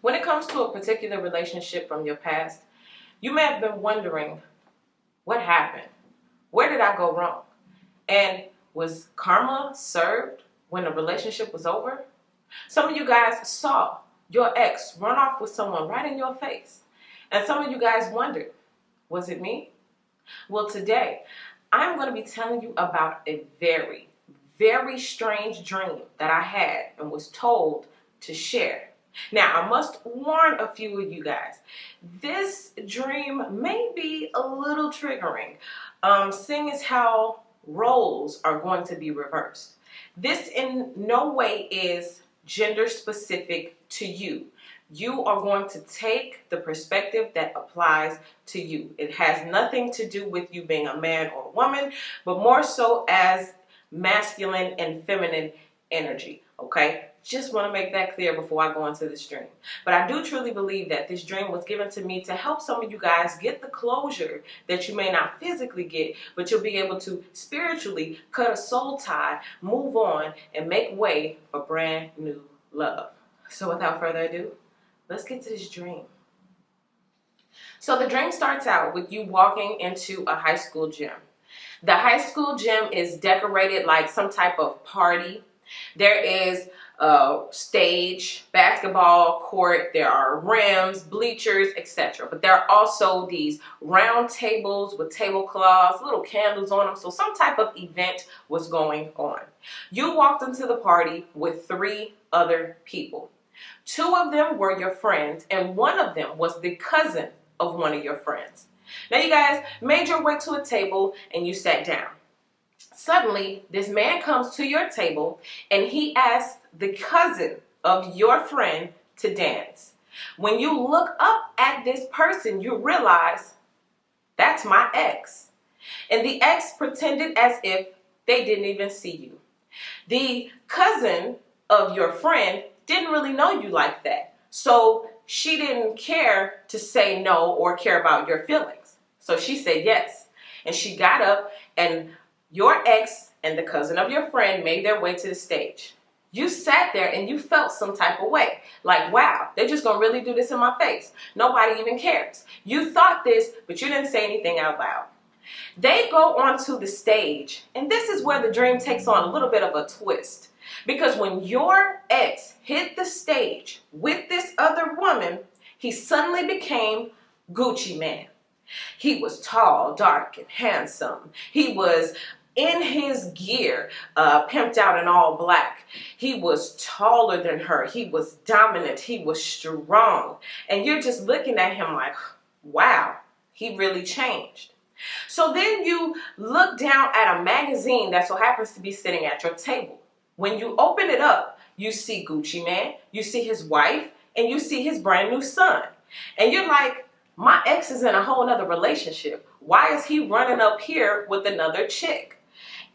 When it comes to a particular relationship from your past, you may have been wondering, what happened? Where did I go wrong? And was karma served when the relationship was over? Some of you guys saw your ex run off with someone right in your face. And some of you guys wondered, was it me? Well, today, I'm going to be telling you about a very, very strange dream that I had and was told to share. Now, I must warn a few of you guys. This dream may be a little triggering, seeing as how roles are going to be reversed. This in no way is gender specific to you. You are going to take the perspective that applies to you. It has nothing to do with you being a man or a woman, but more so as masculine and feminine energy, okay? Just want to make that clear before I go into this dream. But I do truly believe that this dream was given to me to help some of you guys get the closure that you may not physically get, but you'll be able to spiritually cut a soul tie, move on, and make way for brand new love. So without further ado, let's get to this dream. So the dream starts out with you walking into a high school gym. The high school gym is decorated like some type of party. There is a stage, basketball court, there are rims, bleachers, etc. But there are also these round tables with tablecloths, little candles on them. So some type of event was going on. You walked into the party with 3 other people. 2 of them were your friends, and 1 of them was the cousin of one of your friends. Now you guys made your way to a table and you sat down. Suddenly, this man comes to your table and he asks the cousin of your friend to dance. When you look up at this person, you realize that's my ex. And the ex pretended as if they didn't even see you. The cousin of your friend didn't really know you like that. So she didn't care to say no or care about your feelings. So she said yes. And she got up and your ex and the cousin of your friend made their way to the stage. You sat there and you felt some type of way. Like, wow, they're just going to really do this in my face. Nobody even cares. You thought this, but you didn't say anything out loud. They go onto the stage, and this is where the dream takes on a little bit of a twist. Because when your ex hit the stage with this other woman, he suddenly became Gucci Man. He was tall, dark, and handsome. He was in his gear, pimped out in all black. He was taller than her. He was dominant. He was strong. And you're just looking at him like, wow, he really changed. So then you look down at a magazine that so happens to be sitting at your table. When you open it up, you see Gucci Man, you see his wife, and you see his brand new son. And you're like, my ex is in a whole nother relationship. Why is he running up here with another chick?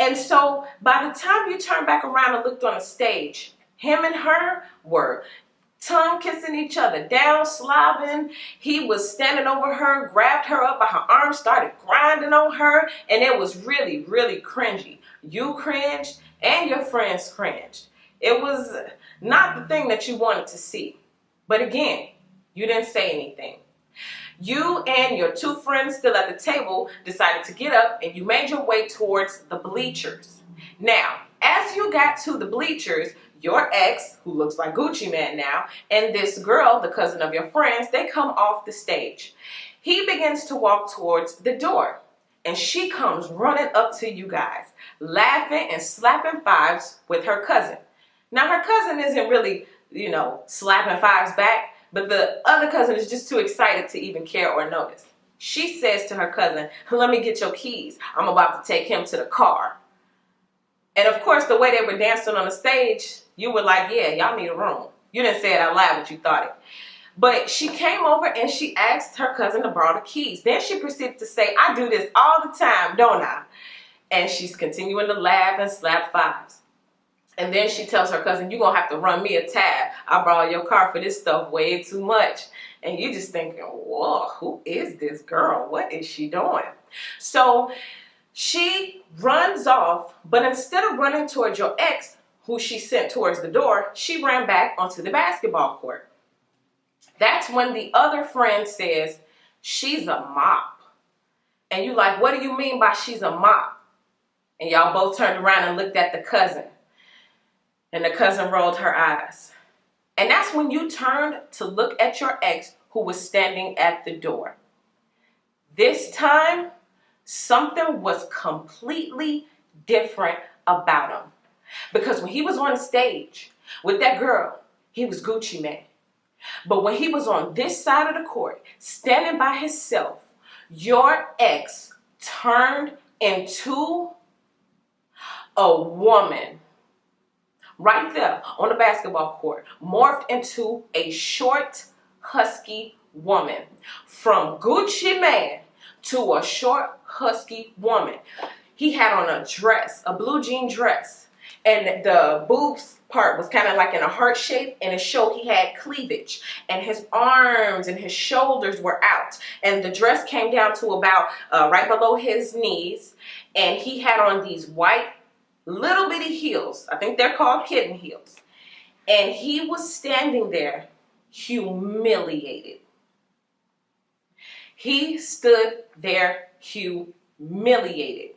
And so by the time you turn back around and looked on the stage, him and her were tongue kissing each other, down slobbing. He was standing over her, grabbed her up by her arm, started grinding on her, and it was really, really cringy. You cringed and your friends cringed. It was not the thing that you wanted to see. But again, you didn't say anything. You and your 2 friends still at the table decided to get up and you made your way towards the bleachers. Now, as you got to the bleachers, your ex, who looks like Gucci Man now, and this girl, the cousin of your friends, they come off the stage. He begins to walk towards the door, and she comes running up to you guys, laughing and slapping 5s with her cousin. Now, her cousin isn't really, slapping 5s back, but the other cousin is just too excited to even care or notice. She says to her cousin, let me get your keys. I'm about to take him to the car. And of course, the way they were dancing on the stage, you were like, yeah, y'all need a room. You didn't say it out loud, but you thought it. But she came over and she asked her cousin to borrow the keys. Then she proceeded to say, I do this all the time, don't I? And she's continuing to laugh and slap 5s. And then she tells her cousin, you're going to have to run me a tab. I borrowed your car for this stuff way too much. And you just thinking, whoa, who is this girl? What is she doing? So she runs off, but instead of running towards your ex, who she sent towards the door, she ran back onto the basketball court. That's when the other friend says, she's a mop. And you like, what do you mean by she's a mop? And y'all both turned around and looked at the cousin. And the cousin rolled her eyes. And that's when you turned to look at your ex who was standing at the door. This time, something was completely different about him. Because when he was on the stage with that girl, he was Gucci Mane. But when he was on this side of the court, standing by himself, your ex turned into a woman. Right there on the basketball court, morphed into a short, husky woman. From Gucci Mane to a short, husky woman. He had on a dress, a blue jean dress, and the boobs part was kind of like in a heart shape, and it showed he had cleavage, and his arms and his shoulders were out, and the dress came down to about right below his knees, and he had on these white little bitty heels. I think they're called kitten heels. And he was standing there humiliated. He stood there humiliated.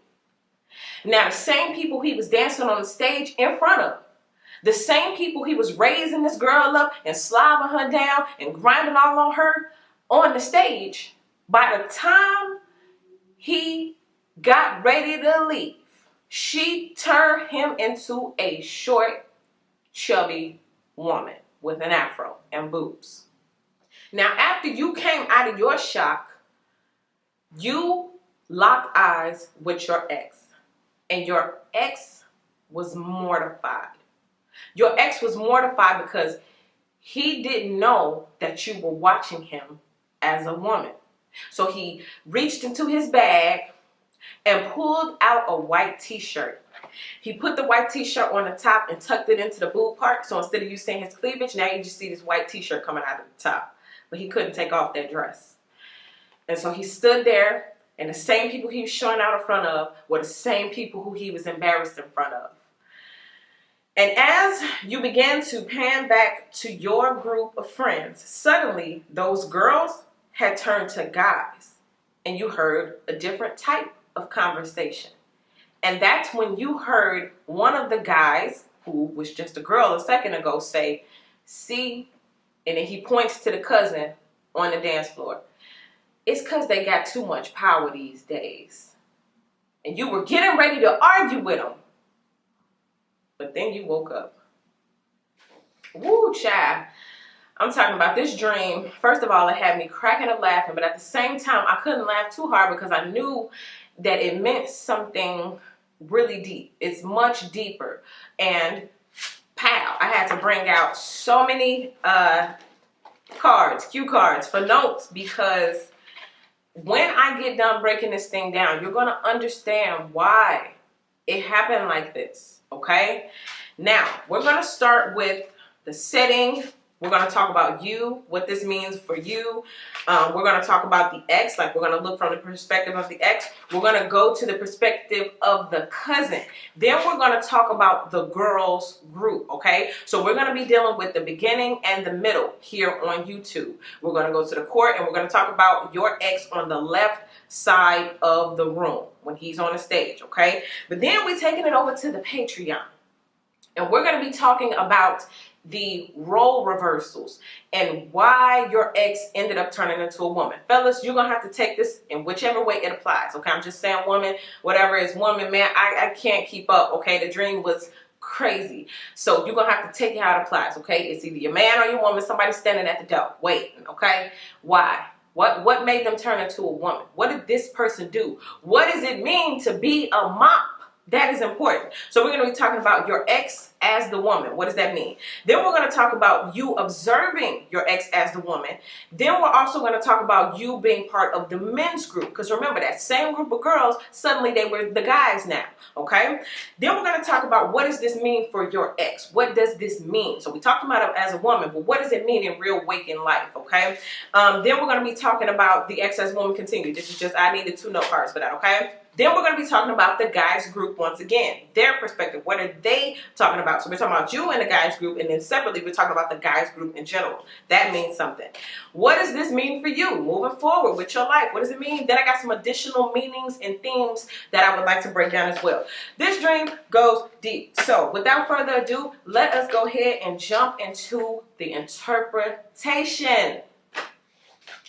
Now, the same people he was dancing on the stage in front of, the same people he was raising this girl up and slobbing her down and grinding all on her on the stage, by the time he got ready to leave, she turned him into a short, chubby woman with an afro and boobs. Now, after you came out of your shock, you locked eyes with your ex. And your ex was mortified. Your ex was mortified because he didn't know that you were watching him as a woman. So he reached into his bag and pulled out a white t-shirt. He put the white t-shirt on the top and tucked it into the boob part. So instead of you seeing his cleavage, now you just see this white t-shirt coming out of the top. But he couldn't take off that dress. And so he stood there, and the same people he was showing out in front of were the same people who he was embarrassed in front of. And as you began to pan back to your group of friends, suddenly those girls had turned to guys, and you heard a different type of conversation. And that's when you heard one of the guys, who was just a girl a second ago, say, see, and then he points to the cousin on the dance floor. It's because they got too much power these days. And you were getting ready to argue with them. But then you woke up. Woo, child. I'm talking about this dream. First of all, it had me cracking up laughing. But at the same time, I couldn't laugh too hard because I knew that it meant something really deep. It's much deeper. And pow, I had to bring out so many cue cards for notes, because when I get done breaking this thing down, you're going to understand why it happened like this, okay? Now, we're going to start with the setting. We're going to talk about you, what this means for you. We're going to talk about the ex, like we're going to look from the perspective of the ex. We're going to go to the perspective of the cousin. Then we're going to talk about the girls group, okay? So we're going to be dealing with the beginning and the middle here on YouTube. We're going to go to the court, and we're going to talk about your ex on the left side of the room when he's on the stage, okay? But then we're taking it over to the Patreon, and we're going to be talking about the role reversals and why your ex ended up turning into a woman. Fellas, you're going to have to take this in whichever way it applies, okay? I'm just saying woman, whatever is woman, man, I can't keep up, okay? The dream was crazy. So you're going to have to take it how it applies, okay? It's either your man or your woman, somebody standing at the door waiting, okay? Why? What made them turn into a woman? What did this person do? What does it mean to be a mop? That is important. So we're going to be talking about your ex as the woman. What does that mean? Then we're going to talk about you observing your ex as the woman. Then we're also going to talk about you being part of the men's group. Because remember, that same group of girls, suddenly they were the guys now. Okay? Then we're going to talk about what does this mean for your ex? What does this mean? So we talked about it as a woman, but what does it mean in real waking life? Okay? Then we're going to be talking about the ex as woman continue. This is just, I needed 2 note cards for that. Okay? Then we're going to be talking about the guys group once again, their perspective. What are they talking about? So we're talking about you and the guys group, and then separately we're talking about the guys group in general. That means something. What does this mean for you moving forward with your life? What does it mean? Then I got some additional meanings and themes that I would like to break down as well. This dream goes deep. So without further ado, let us go ahead and jump into the interpretation.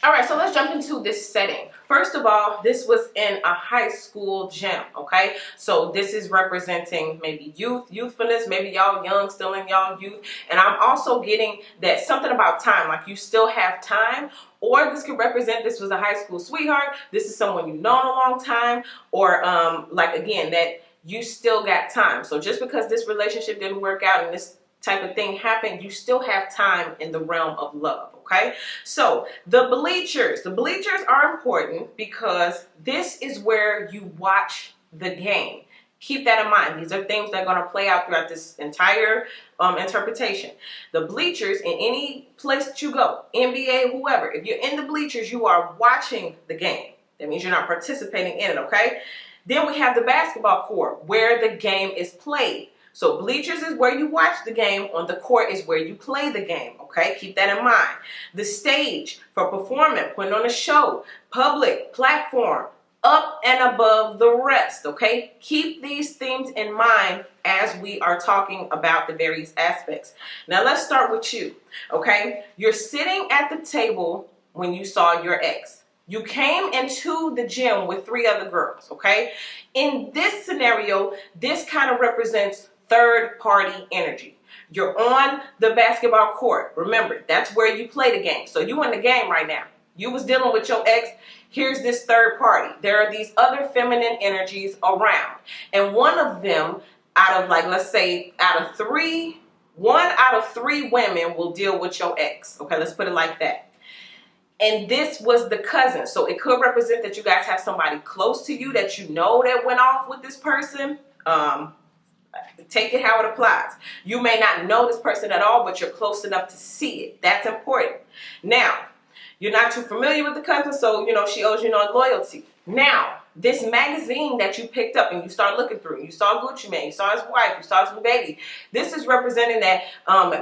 All right, so let's jump into this setting. First of all, this was in a high school gym, okay? So this is representing maybe youthfulness, maybe y'all young, still in y'all youth. And I'm also getting that something about time, like you still have time, or this could represent this was a high school sweetheart, this is someone you've known a long time, or like again, that you still got time. So just because this relationship didn't work out and this type of thing happened, you still have time in the realm of love, okay? So the bleachers are important because this is where you watch the game. Keep that in mind. These are things that are going to play out throughout this entire interpretation. The bleachers, in any place that you go, NBA, whoever, if you're in the bleachers, you are watching the game. That means you're not participating in it, okay? Then we have the basketball court where the game is played. So bleachers is where you watch the game. On the court is where you play the game, okay? Keep that in mind. The stage for performing, putting on a show, public platform, up and above the rest, okay? Keep these themes in mind as we are talking about the various aspects. Now let's start with you, okay? You're sitting at the table when you saw your ex. You came into the gym with 3 other girls, okay? In this scenario, this kind of represents third-party energy. You're on the basketball court. Remember, that's where you play the game. So you in the game right now. You was dealing with your ex. Here's this third party. There are these other feminine energies around. And one of them, out of like, let's say, one out of three women will deal with your ex. Okay, let's put it like that. And this was the cousin. So it could represent that you guys have somebody close to you that you know that went off with this person. Take it how it applies. You may not know this person at all, but you're close enough to see it. That's important. Now, you're not too familiar with the cousin, so, you know, she owes you no loyalty. Now, this magazine that you picked up and you start looking through, you saw Gucci Mane, you saw his wife, you saw his new baby. This is representing that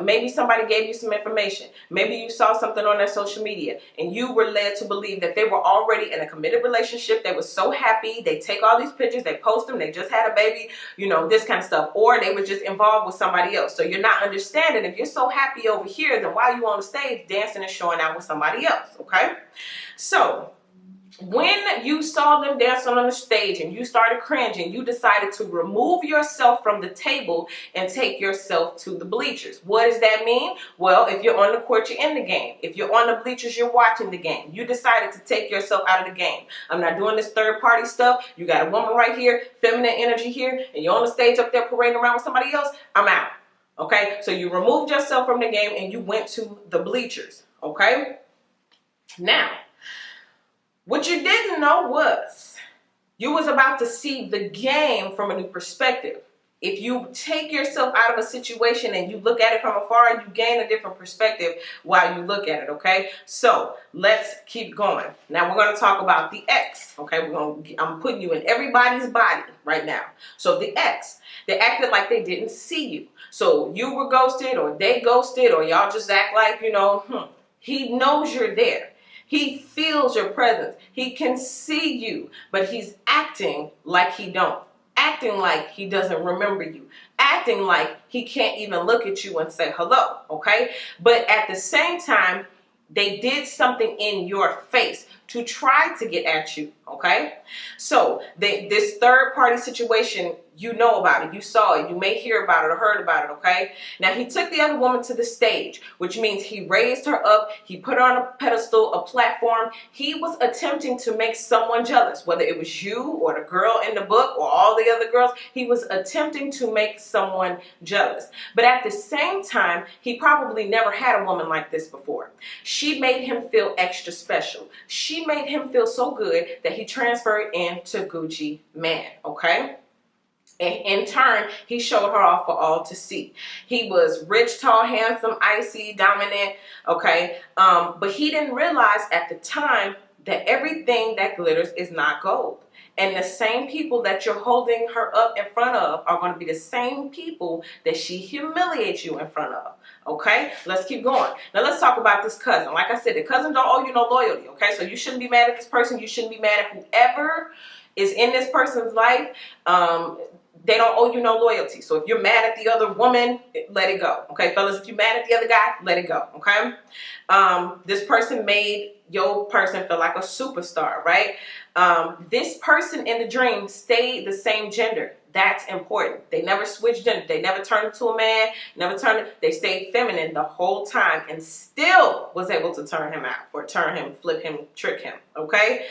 maybe somebody gave you some information. Maybe you saw something on their social media and you were led to believe that they were already in a committed relationship. They were so happy. They take all these pictures, they post them, they just had a baby, you know, this kind of stuff. Or they were just involved with somebody else. So you're not understanding, if you're so happy over here, then why are you on the stage dancing and showing out with somebody else, okay? So when you saw them dancing on the stage and you started cringing, you decided to remove yourself from the table and take yourself to the bleachers. What does that mean? Well, if you're on the court, you're in the game. If you're on the bleachers, you're watching the game. You decided to take yourself out of the game. I'm not doing this third party stuff. You got a woman right here, feminine energy here, and you're on the stage up there parading around with somebody else. I'm out. Okay? So you removed yourself from the game and you went to the bleachers. Okay? Now, what you didn't know was you was about to see the game from a new perspective. If you take yourself out of a situation and you look at it from afar, you gain a different perspective while you look at it, okay? So let's keep going. Now we're going to talk about the ex, okay? I'm putting you in everybody's body right now. So the ex, they acted like they didn't see you. So you were ghosted or they ghosted or y'all just act like, you know, he knows you're there. He feels your presence. He can see you, but he's acting like he don't. Acting like he doesn't remember you. Acting like he can't even look at you and say hello, okay? But at the same time, they did something in your face to try to get at you, okay? So this third party situation, you know about it, you saw it, you may hear about it or heard about it, okay? Now he took the other woman to the stage, which means he raised her up, he put her on a pedestal, a platform. He was attempting to make someone jealous, whether it was you or the girl in the book or all the other girls. He was attempting to make someone jealous. But at the same time, he probably never had a woman like this before. She made him feel extra special. She made him feel so good that he transferred into Gucci Mane, okay? And in turn, he showed her off for all to see. He was rich, tall, handsome, icy, dominant, okay? But he didn't realize at the time that everything that glitters is not gold. And the same people that you're holding her up in front of are going to be the same people that she humiliates you in front of. Okay, let's keep going. Now let's talk about this cousin. Like I said, the cousin don't owe you no loyalty. Okay, so you shouldn't be mad at this person. You shouldn't be mad at whoever is in this person's life. They don't owe you no loyalty. So if you're mad at the other woman, let it go. Okay, fellas, if you're mad at the other guy, let it go. Okay, this person made your person feel like a superstar, right? This person in the dream stayed the same gender. That's important. They never switched gender. They never turned into a man, they stayed feminine the whole time and still was able to turn him out or turn him, flip him, trick him, okay?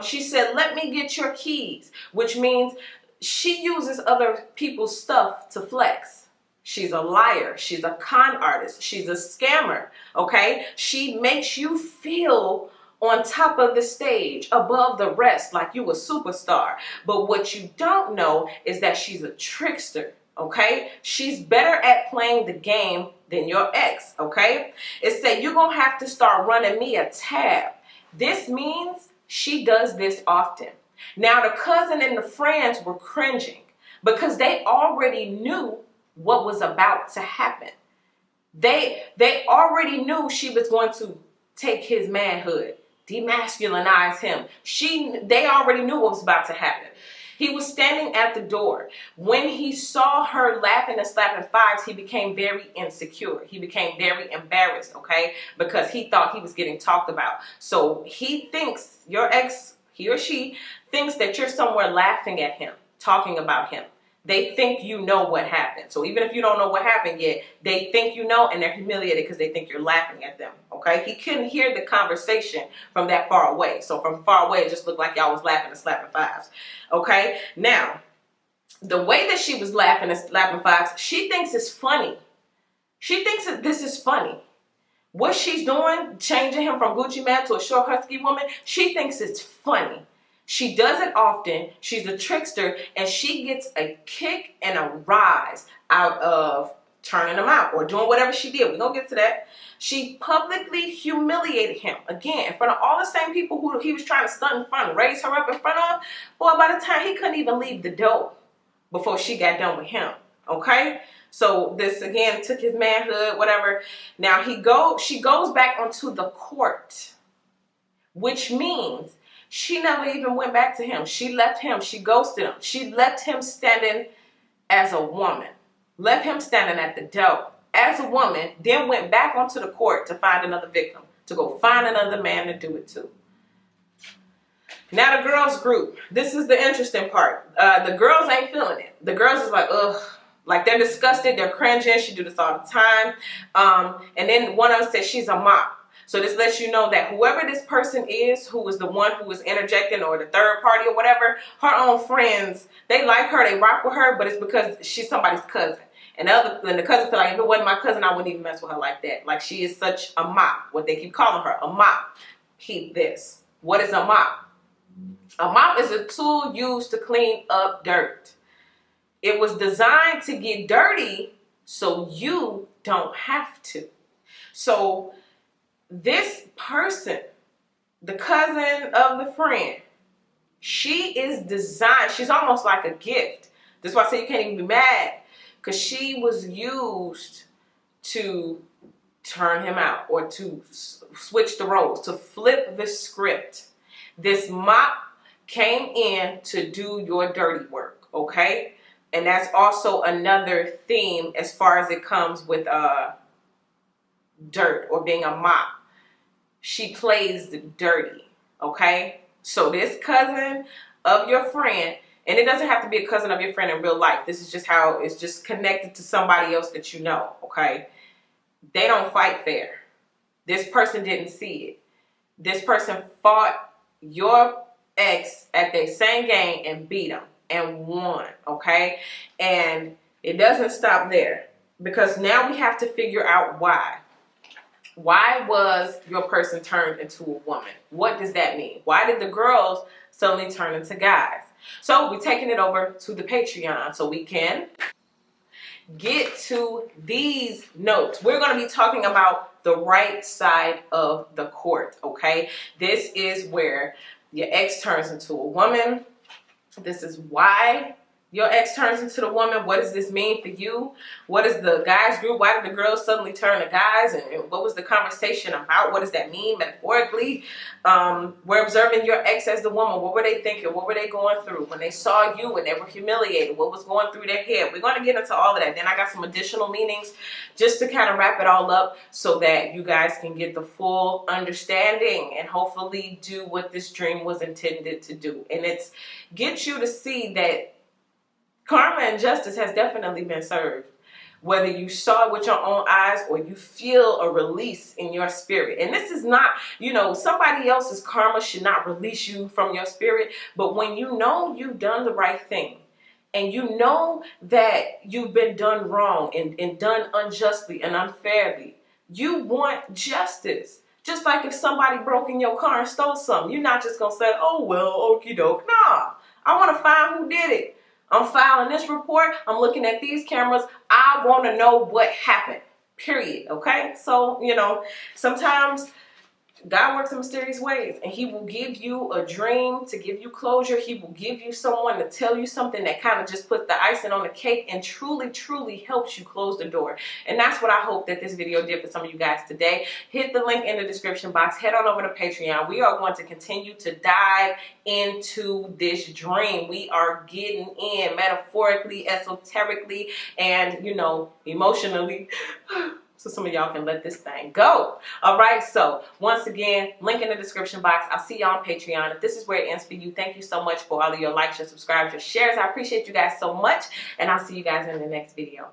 She said, let me get your keys, which means she uses other people's stuff to flex. She's a liar. She's a con artist. She's a scammer, okay? She makes you feel on top of the stage, above the rest, like you a superstar. But what you don't know is that she's a trickster, okay? She's better at playing the game than your ex, okay? It said you're going to have to start running me a tab. This means she does this often. Now, the cousin and the friends were cringing because they already knew what was about to happen. They already knew she was going to take his manhood, demasculinize him. They already knew what was about to happen. He was standing at the door. When he saw her laughing and slapping fives, he became very insecure. He became very embarrassed, okay? Because he thought he was getting talked about. So he thinks, your ex, he or she, thinks that you're somewhere laughing at him, talking about him. They think you know what happened. So even if you don't know what happened yet, they think you know and they're humiliated because they think you're laughing at them, okay? He couldn't hear the conversation from that far away. So from far away, it just looked like y'all was laughing and slapping fives, okay? Now, the way that she was laughing and slapping fives, she thinks it's funny. She thinks that this is funny. What she's doing, changing him from Gucci man to a short husky woman, she thinks it's funny. She does it often. She's a trickster, and she gets a kick and a rise out of turning him out or doing whatever she did. We're going to get to that. She publicly humiliated him, again, in front of all the same people who he was trying to stunt in front of, raise her up in front of. Boy, by the time he couldn't even leave the door before she got done with him, okay? So this, again, took his manhood, whatever. Now, she goes back onto the court, which means she never even went back to him. She left him. She ghosted him. She left him standing as a woman. Left him standing at the door as a woman, then went back onto the court to find another victim, to go find another man to do it to. Now the girls group. This is the interesting part. The girls ain't feeling it. The girls is like, ugh. Like they're disgusted. They're cringing. She do this all the time. And then one of them says she's a mop. So this lets you know that whoever this person is, who was the one who was interjecting or the third party or whatever, her own friends, they like her, they rock with her, but it's because she's somebody's cousin. And the cousin feel like if it wasn't my cousin, I wouldn't even mess with her like that. Like she is such a mop, what they keep calling her, a mop. Keep this. What is a mop? A mop is a tool used to clean up dirt. It was designed to get dirty so you don't have to. So this person, the cousin of the friend, she is designed, she's almost like a gift. That's why I say you can't even be mad, because she was used to turn him out or to switch the roles, to flip the script. This mop came in to do your dirty work, okay? And that's also another theme as far as it comes with dirt or being a mop. She plays dirty, okay? So this cousin of your friend, and it doesn't have to be a cousin of your friend in real life. This is just how it's just connected to somebody else that you know, okay? They don't fight fair. This person didn't see it. This person fought your ex at their same game and beat him and won, okay? And it doesn't stop there, because now we have to figure out why. Why was your person turned into a woman? What does that mean? Why did the girls suddenly turn into guys? So we're taking it over to the Patreon so we can get to these notes. We're going to be talking about the right side of the court, okay? This is where your ex turns into a woman. This is why your ex turns into the woman. What does this mean for you? What is the guys group? Why did the girls suddenly turn to guys? And what was the conversation about? What does that mean metaphorically? We're observing your ex as the woman. What were they thinking? What were they going through when they saw you and they were humiliated? What was going through their head? We're going to get into all of that. Then I got some additional meanings just to kind of wrap it all up so that you guys can get the full understanding and hopefully do what this dream was intended to do. And it's get you to see that karma and justice has definitely been served. Whether you saw it with your own eyes or you feel a release in your spirit. And this is not, somebody else's karma should not release you from your spirit. But when you know you've done the right thing and you know that you've been done wrong and done unjustly and unfairly, you want justice. Just like if somebody broke in your car and stole something, you're not just going to say, oh, well, okie doke. Nah, I want to find who did it. I'm filing this report. I'm looking at these cameras. I want to know what happened, period. Okay? So, sometimes God works in mysterious ways, and he will give you a dream to give you closure. He will give you someone to tell you something that kind of just puts the icing on the cake and truly, truly helps you close the door. And that's what I hope that this video did for some of you guys today. Hit the link in the description box. Head on over to Patreon. We are going to continue to dive into this dream. We are getting in metaphorically, esoterically, and, emotionally. So some of y'all can let this thing go. All right. So once again, link in the description box. I'll see y'all on Patreon. If this is where it ends for you, thank you so much for all of your likes, your subscribes, your shares. I appreciate you guys so much. And I'll see you guys in the next video.